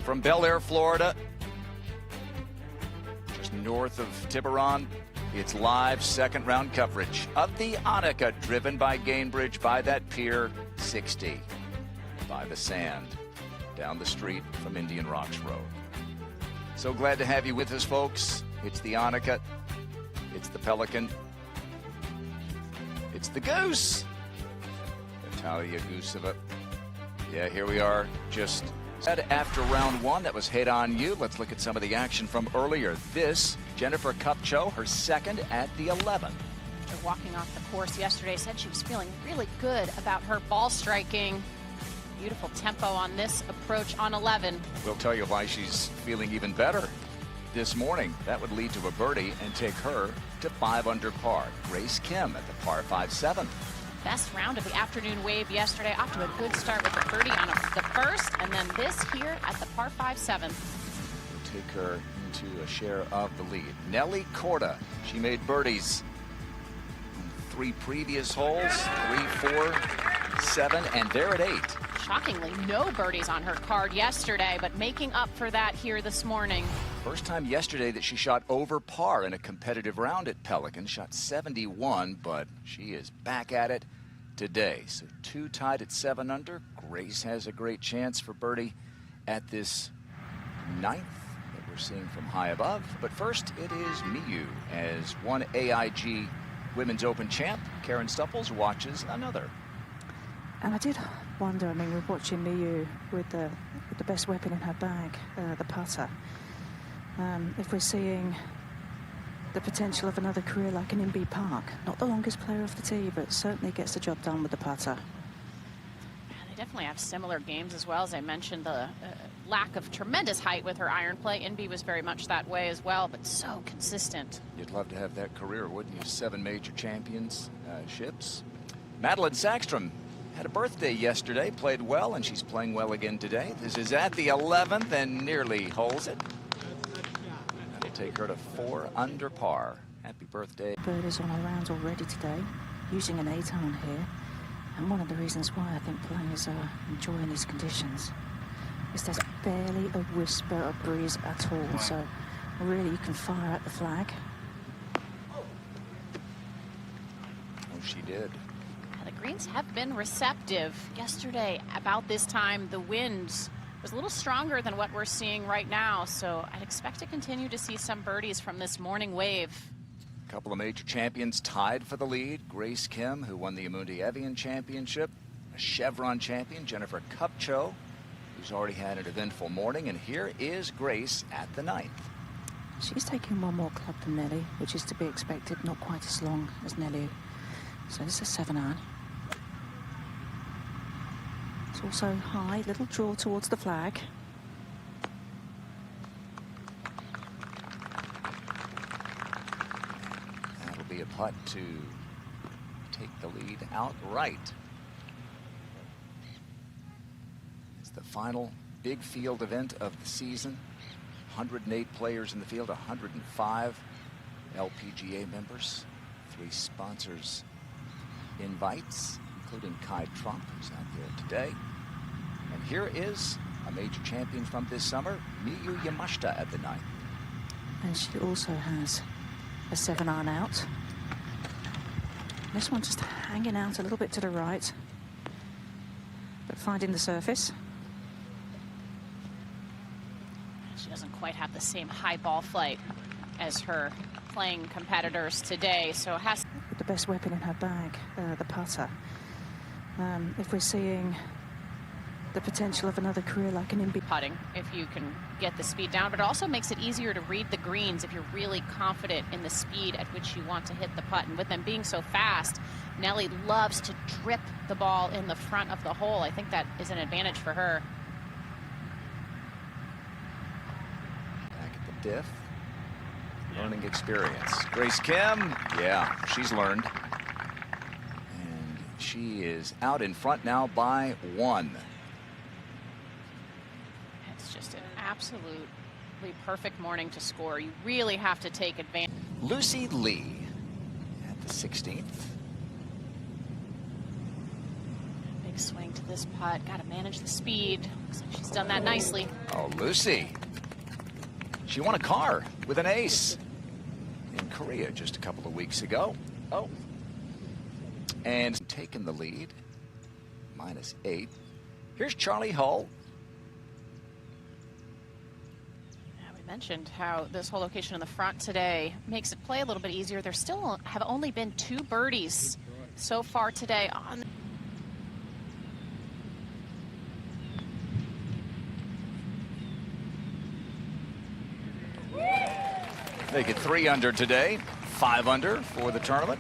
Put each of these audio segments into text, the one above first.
From Bel Air, Florida, just north of Tiburon, it's live second round coverage of the ANNIKA, driven by Gainbridge, by that Pier 60, by the sand, down the street from Indian Rocks Road. So glad to have you with us, folks. It's the ANNIKA, it's the Pelican, it's the Goose, Natalia Guseva. Yeah, here we are, just after round one. That was Hate on You. Let's look at some of the action from earlier. This, Jennifer Kupcho, her second at the 11th. Walking off the course yesterday, said she was feeling really good about her ball striking. Beautiful tempo on this approach on 11. We'll tell you why she's feeling even better this morning. That would lead to a birdie and take her to 5 under par. Grace Kim at the par 5 7th. Best round of the afternoon wave yesterday. Off to a good start with a birdie on the first, and then this here at the par 5 7th. We'll take her into a share of the lead. Nelly Korda, she made birdies on 3 previous holes, 3, 4, 7, and they're at 8. Shockingly, no birdies on her card yesterday, but making up for that here this morning. First time yesterday that she shot over par in a competitive round at Pelican. Shot 71, but she is back at it today. So 2 tied at 7 under. Grace has a great chance for birdie at this 9th that we're seeing from high above. But first, it is Miyu, as one AIG Women's Open champ, Karen Stupples, watches another. And I did wonder, I mean, we're watching Miyu with the best weapon in her bag, the putter. If we're seeing the potential of another career like an Inbee Park. Not the longest player off the tee, but certainly gets the job done with the putter. Yeah, they definitely have similar games as well. As I mentioned, the lack of tremendous height with her iron play. Inbee was very much that way as well, but so consistent. You'd love to have that career, wouldn't you? 7 major championships. Madeline Sackstrom had a birthday yesterday, played well, and she's playing well again today. This is at the 11th and nearly holds it. That'll take her to 4 under par. Happy birthday. Bird is on a round already today, using an 8-iron here. And one of the reasons why I think players are enjoying these conditions is there's barely a whisper of breeze at all. So really you can fire at the flag. Oh, she did. The greens have been receptive. Yesterday, about this time, the wind was a little stronger than what we're seeing right now, so I'd expect to continue to see some birdies from this morning wave. A couple of major champions tied for the lead. Grace Kim, who won the Amundi Evian Championship, a Chevron champion, Jennifer Kupcho, who's already had an eventful morning, and here is Grace at the 9th. She's taking one more club than Nelly, which is to be expected, not quite as long as Nelly. So this is a 7-iron. It's also high, little draw towards the flag. That'll be a putt to take the lead outright. It's the final big field event of the season. 108 players in the field, 105 LPGA members, 3 sponsors invites, including Kai Trump, who's out there today. And here is a major champion from this summer, Miyu Yamashita at the 9th. And she also has a 7-iron out. This one just hanging out a little bit to the right, but finding the surface. She doesn't quite have the same high ball flight as her playing competitors today, so has with the best weapon in her bag, the putter. If we're seeing the potential of another career like an Inbee putting, if you can get the speed down, but it also makes it easier to read the greens if you're really confident in the speed at which you want to hit the putt. And with them being so fast, Nelly loves to drip the ball in the front of the hole. I think that is an advantage for her. Back at the diff. Learning experience. Grace Kim, yeah, she's learned. And she is out in front now by 1. It's just an absolutely perfect morning to score. You really have to take advantage. Lucy Lee at the 16th. Big swing to this putt. Got to manage the speed. Looks like she's done that nicely. Oh, Lucy. She won a car with an ace in Korea just a couple of weeks ago. Oh. And taken the lead, -8. Here's Charlie Hull. Mentioned how this whole location in the front today makes it play a little bit easier. There still have only been 2 birdies so far today on. They get 3 under today, 5 under for the tournament.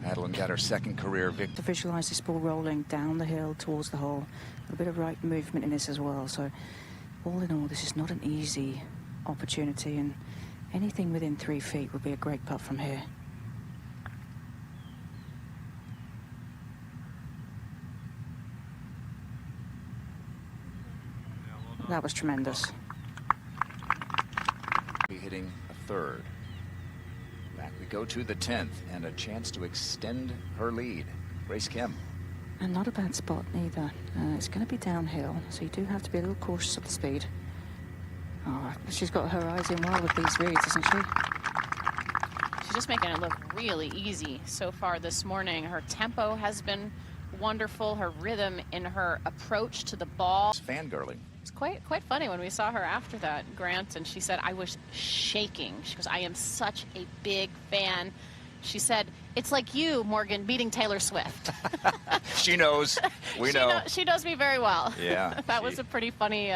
Madeline got her second career victory. To visualize this ball rolling down the hill towards the hole, a bit of right movement in this as well. So all in all, this is not an easy opportunity, and anything within 3 feet would be a great putt from here. That was tremendous. Hitting a 3rd. Back we go to the 10th, and a chance to extend her lead. Grace Kim. And not a bad spot either. It's going to be downhill, so you do have to be a little cautious of the speed. Oh, she's got her eyes in well with these reads, isn't she? She's just making it look really easy so far this morning. Her tempo has been wonderful. Her rhythm in her approach to the ball. It's fangirling. It's quite funny when we saw her after that, Grant, and she said, I was shaking. She goes, I am such a big fan. She said, it's like you, Morgan, beating Taylor Swift. She knows. We know. She knows me very well. Yeah. That was a pretty funny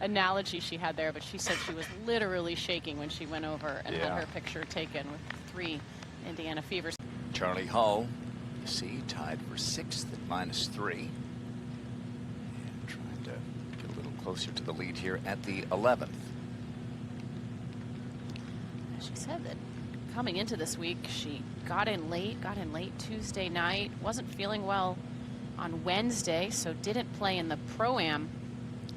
analogy she had there, but she said she was literally shaking when she went over and had her picture taken with 3 Indiana Fevers. Charlie Hull, you see, tied for 6th at -3. And trying to get a little closer to the lead here at the 11th. She said that coming into this week, she got in late Tuesday night, wasn't feeling well on Wednesday, so didn't play in the Pro-Am.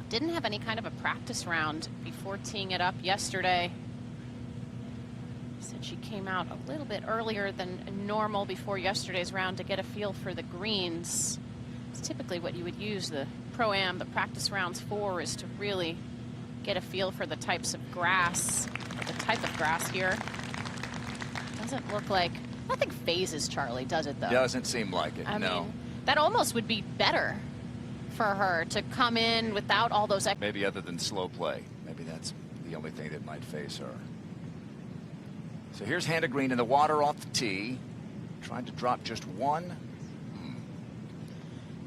Didn't have any kind of a practice round before teeing it up yesterday. Said she came out a little bit earlier than normal before yesterday's round to get a feel for the greens. It's typically what you would use the Pro-Am, the practice rounds for, is to really get a feel for the types of grass, the type of grass here. Doesn't look like, nothing phases Charlie, does it though? Doesn't seem like it, I no. mean, that almost would be better for her to come in without all those. Maybe other than slow play. Maybe that's the only thing that might phase her. So here's Hannah Green in the water off the tee. Trying to drop just 1. I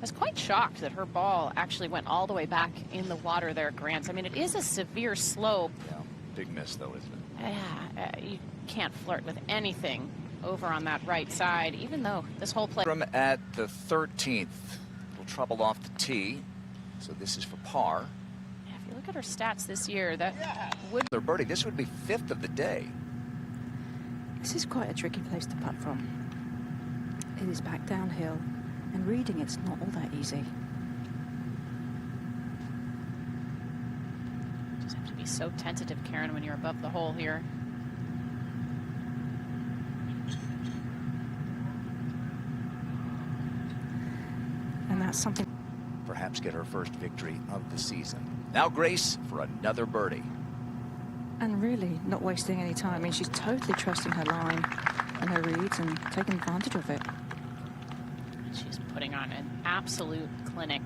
was quite shocked that her ball actually went all the way back in the water there, Grant. I mean, it is a severe slope. Yeah, big miss though, isn't it? Yeah, you can't flirt with anything over on that right side, even though this whole play. From at the 13th, little trouble off the tee, so this is for par. Yeah, if you look at her stats this year, that would. Their birdie, this would be 5th of the day. This is quite a tricky place to putt from. It is back downhill, and reading it's not all that easy. Just have to be so tentative, Karen, when you're above the hole here. And that's something. Perhaps get her first victory of the season. Now Grace for another birdie. And really not wasting any time. I mean, she's totally trusting her line and her reads and taking advantage of it. She's putting on an absolute clinic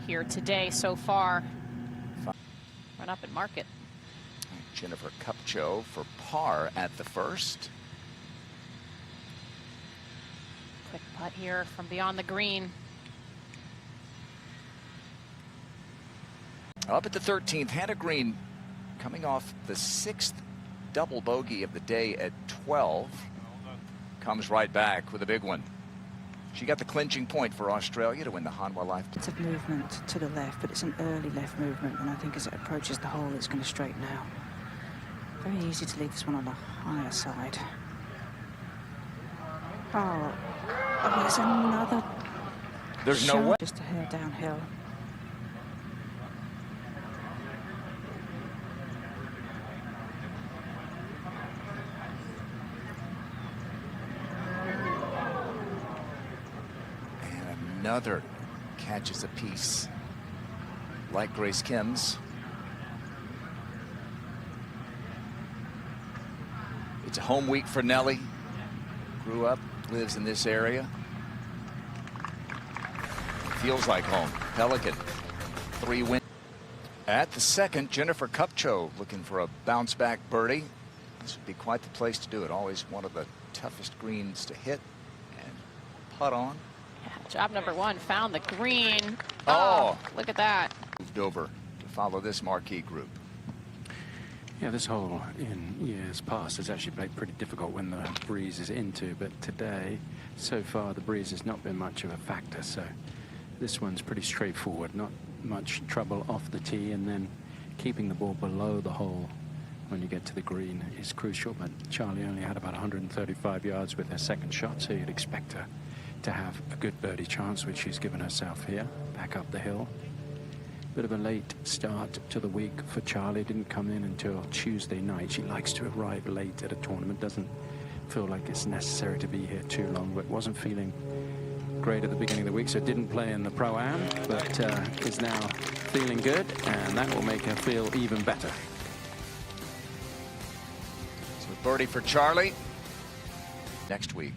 here today so far. Run up and mark it. Jennifer Kupcho for par at the first. Quick putt here from beyond the green. Up at the 13th, Hannah Green coming off the 6th double bogey of the day at 12. Comes right back with a big one. She got the clinching point for Australia to win the Hanwha Life. It's a movement to the left, but it's an early left movement, and I think as it approaches the hole, it's going to straighten out. Very easy to leave this one on the higher side. Oh, there's another. There's no way. Just a hair downhill. Another catches a piece like Grace Kim's. It's a home week for Nelly. Grew up, lives in this area. Feels like home. Pelican, 3 wins. At the second, Jennifer Kupcho looking for a bounce-back birdie. This would be quite the place to do it. Always one of the toughest greens to hit and putt on. Yeah, job number 1, found the green. Oh, look at that. Moved over to follow this marquee group. Yeah, this hole in years past has actually played pretty difficult when the breeze is into, but today, so far, the breeze has not been much of a factor, so this one's pretty straightforward. Not much trouble off the tee, and then keeping the ball below the hole when you get to the green is crucial, but Charlie only had about 135 yards with her second shot, so you'd expect her to have a good birdie chance, which she's given herself here, back up the hill. Bit of a late start to the week for Charlie. Didn't come in until Tuesday night. She likes to arrive late at a tournament. Doesn't feel like it's necessary to be here too long, but wasn't feeling great at the beginning of the week, so didn't play in the Pro-Am, but is now feeling good, and that will make her feel even better. So birdie for Charlie next week.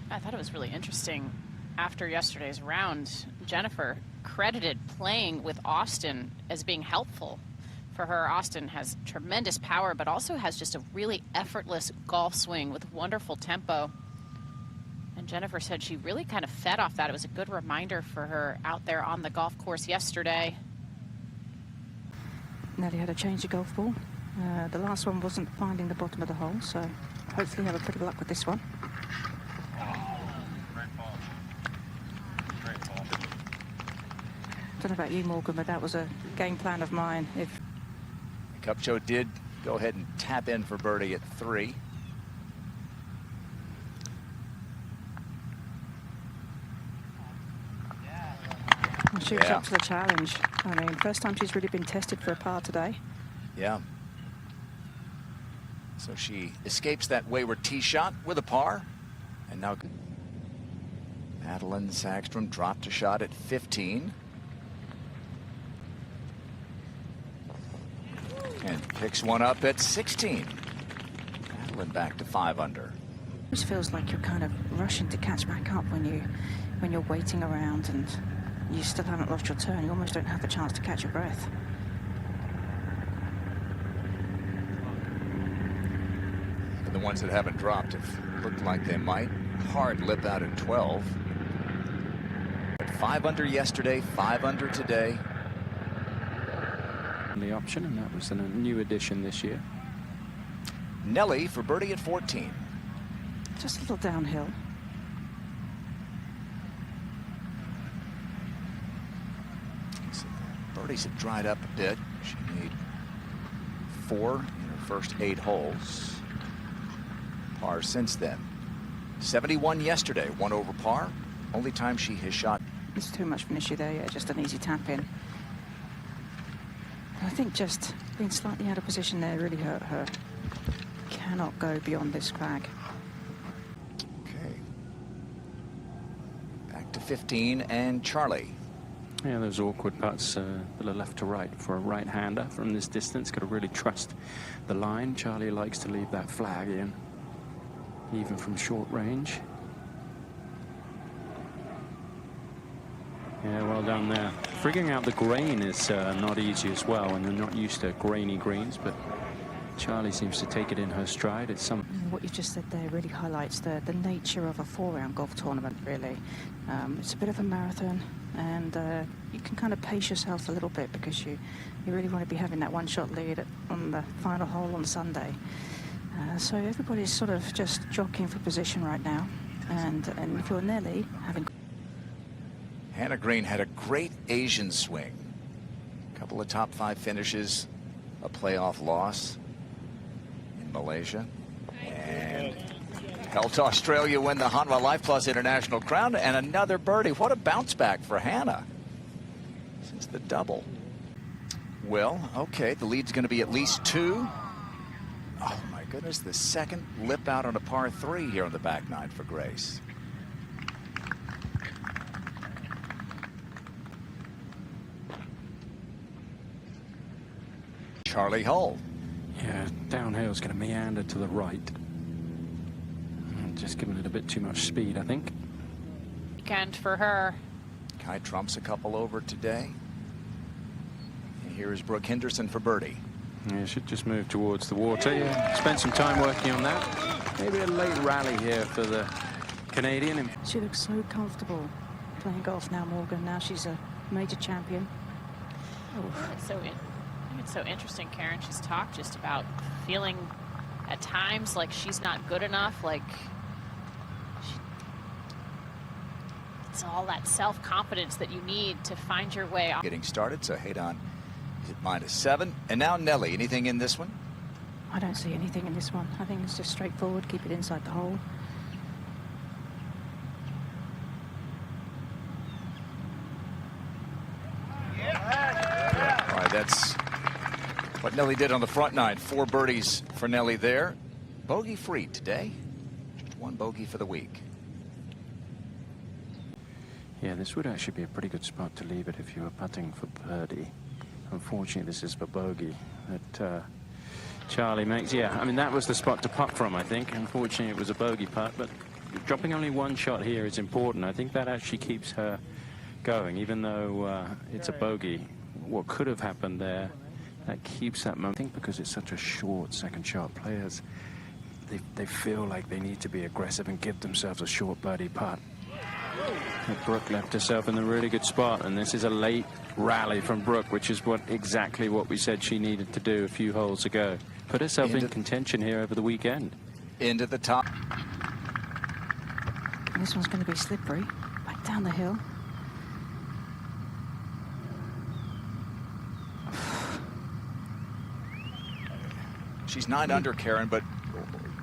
I thought it was really interesting. After yesterday's round, Jennifer credited playing with Austin as being helpful for her. Austin has tremendous power, but also has just a really effortless golf swing with wonderful tempo. And Jennifer said she really kind of fed off that. It was a good reminder for her out there on the golf course yesterday. Nelly had a change of golf ball. The last one wasn't finding the bottom of the hole, so hopefully have a bit of luck with this one. I don't know about you, Morgan, but that was a game plan of mine. If Kupcho did go ahead and tap in for birdie at 3. she was up to the challenge. I mean, first time she's really been tested for a par today. Yeah. So she escapes that wayward tee shot with a par. And now Madeline Sagstrom dropped a shot at 15. And picks one up at 16. Madeline back to 5 under. It always feels like you're kind of rushing to catch back up when you're waiting around and you still haven't lost your turn. You almost don't have the chance to catch your breath. And the ones that haven't dropped have looked like they might. Hard lip out at 12. But 5 under yesterday, 5 under today. The option, and that was a new addition this year. Nelly for birdie at 14. Just a little downhill. So birdies have dried up a bit. She made 4 in her first 8 holes. Par since then. 71 yesterday, 1 over par. Only time she has shot. It's too much of an issue there, yeah, just an easy tap in. I think just being slightly out of position there really hurt her. Cannot go beyond this flag. Okay. Back to 15 and Charlie. Yeah, those awkward putts, a little left to right for a right-hander from this distance. Got to really trust the line. Charlie likes to leave that flag in, even from short range. Yeah, well done there. Figuring out the grain is not easy as well, and you're not used to grainy greens, but Charlie seems to take it in her stride. It's some. What you just said there really highlights the nature of a 4-round golf tournament, really. It's a bit of a marathon, and you can kind of pace yourself a little bit because you really want to be having that one-shot lead on the final hole on Sunday. So everybody's sort of just jockeying for position right now, and if you're Nelly, having. Hannah Green had a great Asian swing. A couple of top 5 finishes, a playoff loss in Malaysia, and helped Australia win the Hanwha Life Plus International Crown, and another birdie. What a bounce back for Hannah since the double. Well, okay, the lead's going to be at least 2. Oh my goodness, the second lip out on a par 3 here on the back 9 for Grace. Charlie Hull. Yeah, downhill is going to meander to the right. And just giving it a bit too much speed, I think. Weekend for her. Kai trumps a couple over today. And here is Brooke Henderson for birdie. Yeah, should just move towards the water. Yeah, spend some time working on that. Maybe a late rally here for the Canadian. She looks so comfortable playing golf now, Morgan. Now she's a major champion. Oh. It's so interesting, Karen. She's talked just about feeling at times like she's not good enough, like it's all that self-confidence that you need to find your way. Getting started, so Hayden hit -7. And now Nelly, anything in this one? I don't see anything in this one. I think it's just straightforward, keep it inside the hole. All right, that's what Nelly did on the front nine. 4 birdies for Nelly there. Bogey free today. Just 1 bogey for the week. Yeah, this would actually be a pretty good spot to leave it if you were putting for birdie. Unfortunately, this is for bogey that Charlie makes. Yeah, I mean, that was the spot to putt from, I think. Unfortunately, it was a bogey putt, but dropping only 1 shot here is important. I think that actually keeps her going, even though it's a bogey. What could have happened there, that keeps that momentum. I think because it's such a short second shot, players, they feel like they need to be aggressive and give themselves a short birdie putt. But Brooke left herself in a really good spot, and this is a late rally from Brooke, which is exactly what we said she needed to do a few holes ago. Put herself in contention here over the weekend. Into the top. This one's going to be slippery. Back down the hill. She's 9 under, Karen, but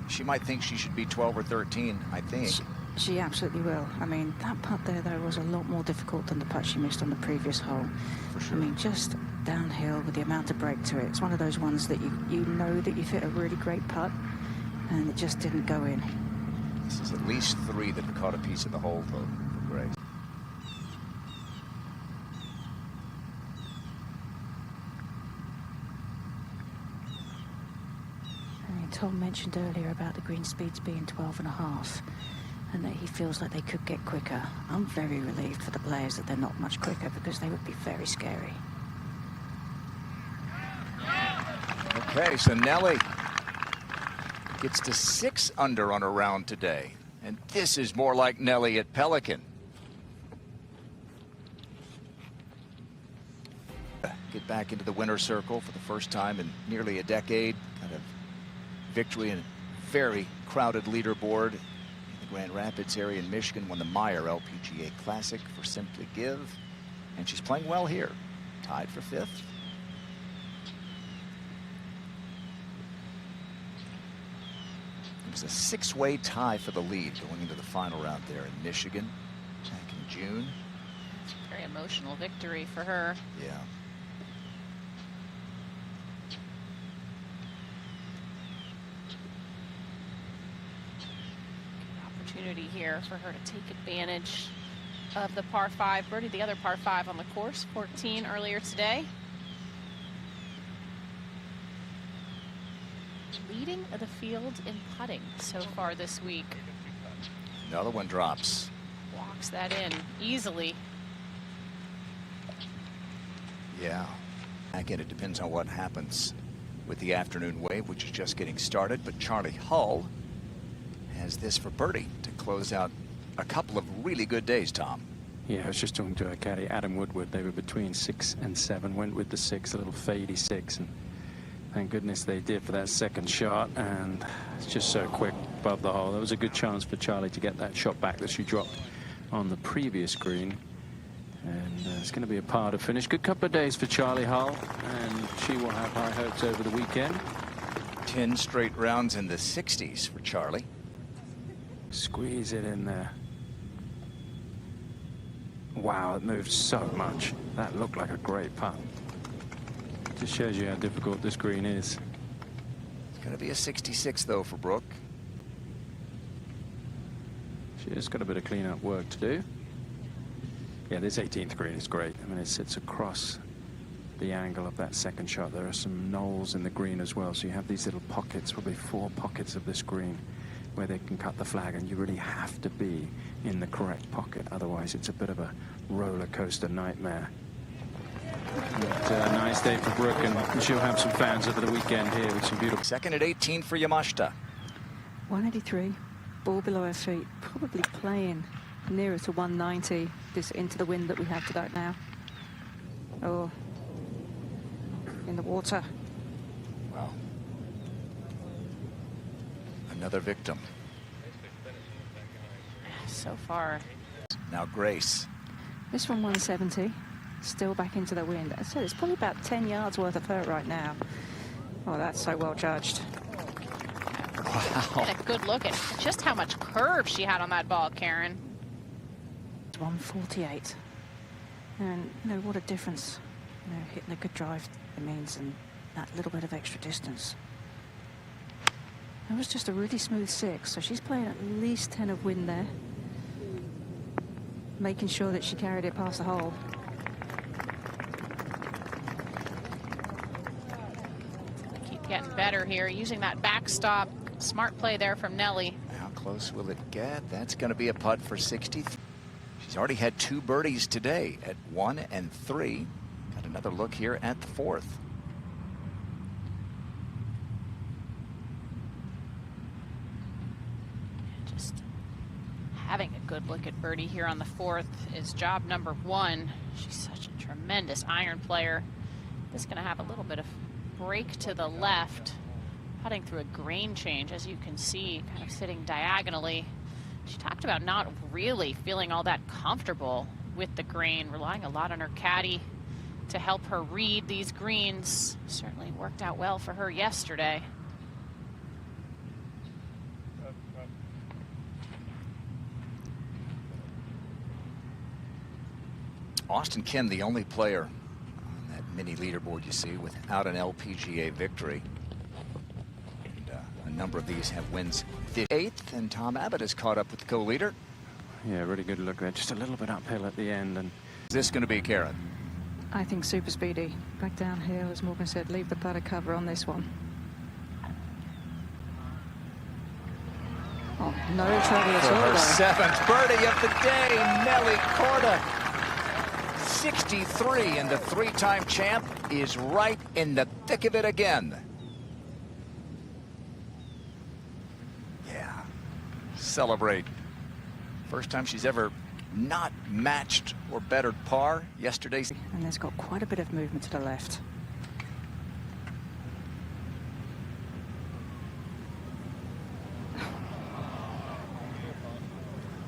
she might think she should be 12 or 13, I think. She absolutely will. I mean, that putt there, though, was a lot more difficult than the putt she missed on the previous hole. For sure. I mean, just downhill with the amount of break to it. It's one of those ones that you know that you've hit a really great putt, and it just didn't go in. This is at least 3 that have caught a piece of the hole, though, for Grace. Tom mentioned earlier about the green speeds being 12.5 and that he feels like they could get quicker. I'm very relieved for the players that they're not much quicker, because they would be very scary. Okay, so Nelly gets to 6 under on a round today. And this is more like Nelly at Pelican. Get back into the winner's circle for the first time in nearly a decade. Kind of victory in a very crowded leaderboard in the Grand Rapids area in Michigan. Won the Meyer LPGA Classic for Simply Give, and she's playing well here, tied for 5th. It was a 6-way tie for the lead going into the final round there in Michigan back in June. Very emotional victory for her. Yeah. Opportunity here for her to take advantage of the par 5 birdie, the other par 5 on the course, 14 earlier today. Leading of the field in putting so far this week. Another one drops. Walks that in easily. Yeah. Again, it depends on what happens with the afternoon wave, which is just getting started. But Charlie Hull has this for birdie to close out a couple of really good days, Tom. Yeah, I was just talking to our caddy, Adam Woodward. They were between 6 and 7, went with the 6, a little fadey 6, and thank goodness they did for that second shot, and it's just so quick above the hole. That was a good chance for Charlie to get that shot back that she dropped on the previous green, and it's going to be a par to finish. Good couple of days for Charlie Hull, and she will have high hopes over the weekend. 10 straight rounds in the 60s for Charlie. Squeeze it in there. Wow, it moved so much. That looked like a great putt. Just shows you how difficult this green is. It's going to be a 66, though, for Brooke. She has got a bit of clean-up work to do. Yeah, this 18th green is great. I mean, it sits across the angle of that second shot. There are some knolls in the green as well, so you have these little pockets, probably 4 pockets of this green where they can cut the flag, and you really have to be in the correct pocket, otherwise it's a bit of a roller coaster nightmare. But, nice day for Brooke, and she'll have some fans over the weekend here with some beautiful... Second at 18 for Yamashita. 183, ball below her feet, probably playing nearer to 190, this into the wind that we have today now. Oh, in the water. Wow. Another victim. So far. Now Grace. This from 170, still back into the wind. I said it's probably about 10 yards worth of hurt right now. Oh, that's so well judged. Wow. Get a good look at just how much curve she had on that ball, Karen. 148. And, you know, what a difference, you know, hitting a good drive it means, and that little bit of extra distance. That was just a really smooth 6, so she's playing at least 10 of wind there, making sure that she carried it past the hole. Keep getting better here, using that backstop. Smart play there from Nelly. How close will it get? That's going to be a putt for 63. She's already had 2 birdies today at 1 and 3. Got another look here at the 4th. Just having a good look at birdie here on the 4th is job number 1. She's such a tremendous iron player. This is going to have a little bit of break to the left, putting through a grain change, as you can see, kind of sitting diagonally. She talked about not really feeling all that comfortable with the grain, relying a lot on her caddy to help her read these greens. Certainly worked out well for her yesterday. Austin Kim, the only player on that mini leaderboard you see without an LPGA victory. A number of these have wins. 8th, and Tom Abbott is caught up with the co-leader. Yeah, really good look there. Just a little bit uphill at the end. And is this going to be Karen? I think super speedy. Back down here, as Morgan said, leave the putter cover on this one. Oh, no trouble at all. For her 7th birdie of the day, Nelly Korda. 63, and the 3-time champ is right in the thick of it again. Celebrate. First time she's ever not matched or bettered par yesterday. And there's got quite a bit of movement to the left.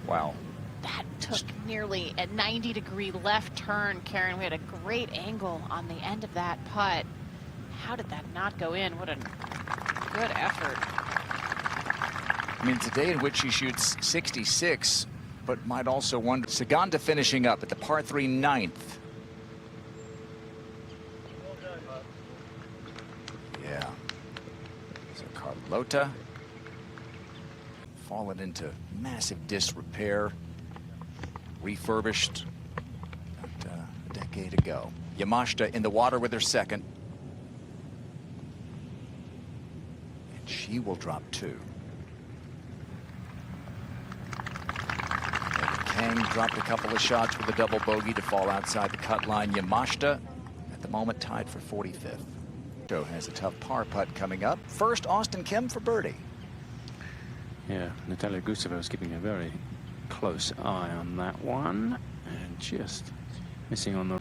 Wow. That took nearly a 90-degree left turn, Karen. We had a great angle on the end of that putt. How did that not go in? What a good effort. I mean, today in which she shoots 66, but might also wonder. Saganda finishing up at the par 3 9th. Yeah. So Carlota fallen into massive disrepair, refurbished about a decade ago. Yamashita in the water with her 2nd. And she will drop 2. Kang dropped a couple of shots with a double bogey to fall outside the cut line. Yamashita at the moment tied for 45th. Joe has a tough par putt coming up. First, Austin Kim for birdie. yeah, Natalia Guseva is keeping a very close eye on that one, and just missing on the...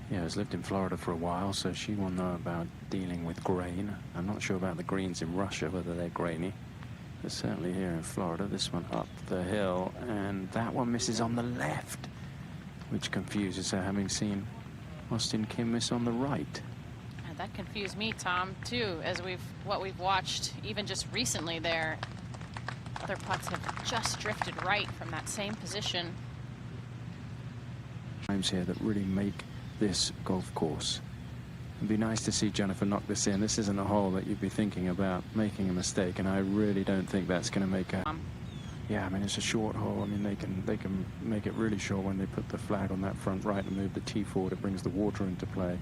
Yeah, has lived in Florida for a while, so she will know about dealing with grain. I'm not sure about the greens in Russia, whether they're grainy. But certainly here in Florida, this one up the hill, and that one misses on the left, which confuses her, having seen Austin Kim miss on the right. And that confused me, Tom, too, as what we've watched even just recently there. Other putts have just drifted right from that same position. Times here that really make this golf course. It'd be nice to see Jennifer knock this in. This isn't a hole that you'd be thinking about making a mistake, and I really don't think that's going to make a... Yeah, I mean, it's a short hole. I mean, they can make it really short when they put the flag on that front right and move the tee forward. It brings the water into play.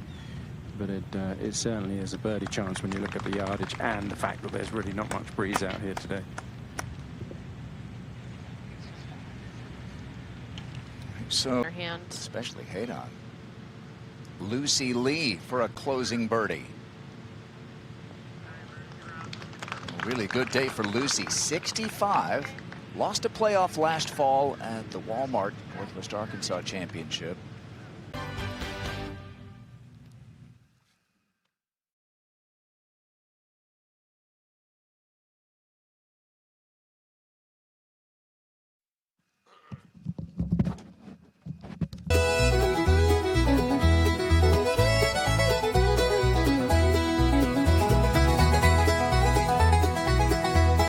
but it certainly is a birdie chance when you look at the yardage and the fact that there's really not much breeze out here today. So, Her hand. especially Hayden. Lucy Lee for a closing birdie. A really good day for Lucy. 65. Lost a playoff last fall at the Walmart Northwest Arkansas Championship.